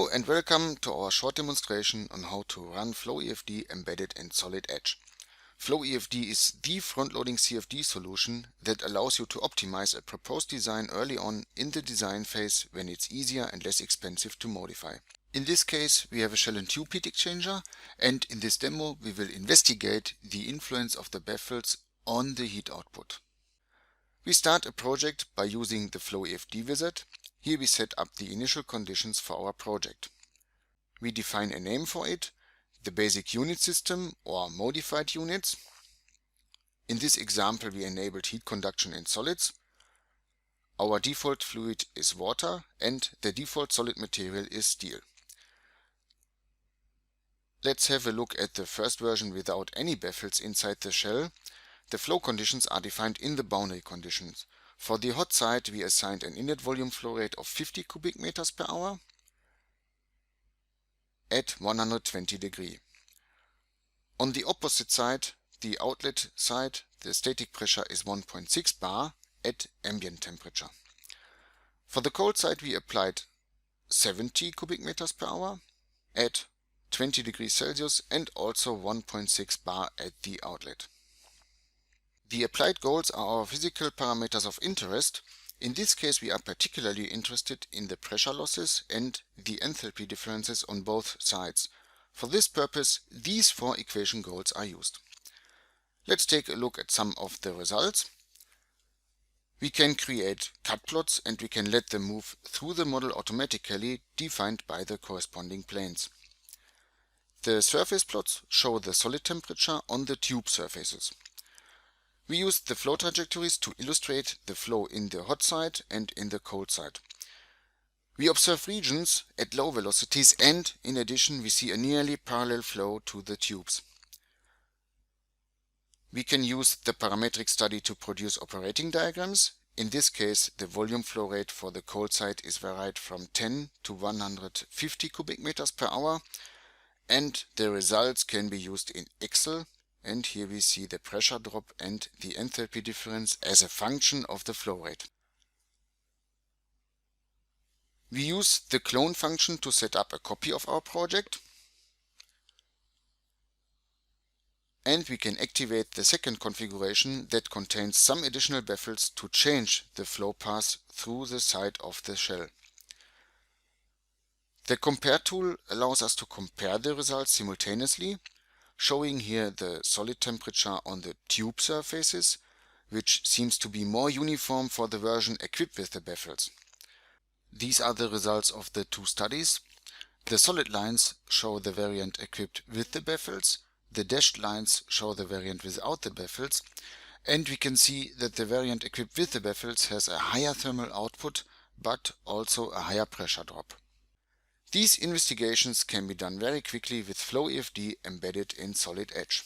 Hello and welcome to our short demonstration on how to run FloEFD embedded in Solid Edge. FloEFD is the front-loading CFD solution that allows you to optimize a proposed design early on in the design phase when it's easier and less expensive to modify. In this case, we have a shell and tube heat exchanger, and in this demo we will investigate the influence of the baffles on the heat output. We start a project by using the FloEFD wizard. Here we set up the initial conditions for our project. We define a name for it, the basic unit system or modified units. In this example we enabled heat conduction in solids. Our default fluid is water and the default solid material is steel. Let's have a look at the first version without any baffles inside the shell. The flow conditions are defined in the boundary conditions. For the hot side we assigned an inlet volume flow rate of 50 cubic meters per hour at 120 degrees. On the opposite side, the outlet side, the static pressure is 1.6 bar at ambient temperature. For the cold side we applied 70 cubic meters per hour at 20 degrees Celsius and also 1.6 bar at the outlet. The applied goals are our physical parameters of interest. In this case we are particularly interested in the pressure losses and the enthalpy differences on both sides. For this purpose these four equation goals are used. Let's take a look at some of the results. We can create cut plots and we can let them move through the model automatically defined by the corresponding planes. The surface plots show the solid temperature on the tube surfaces. We used the flow trajectories to illustrate the flow in the hot side and in the cold side. We observe regions at low velocities and in addition we see a nearly parallel flow to the tubes. We can use the parametric study to produce operating diagrams. In this case the volume flow rate for the cold side is varied from 10 to 150 cubic meters per hour and the results can be used in Excel. And here we see the pressure drop and the enthalpy difference as a function of the flow rate. We use the clone function to set up a copy of our project. And we can activate the second configuration that contains some additional baffles to change the flow path through the side of the shell. The compare tool allows us to compare the results simultaneously, showing here the solid temperature on the tube surfaces, which seems to be more uniform for the version equipped with the baffles. These are the results of the two studies. The solid lines show the variant equipped with the baffles, the dashed lines show the variant without the baffles, and we can see that the variant equipped with the baffles has a higher thermal output but also a higher pressure drop. These investigations can be done very quickly with FloEFD embedded in Solid Edge.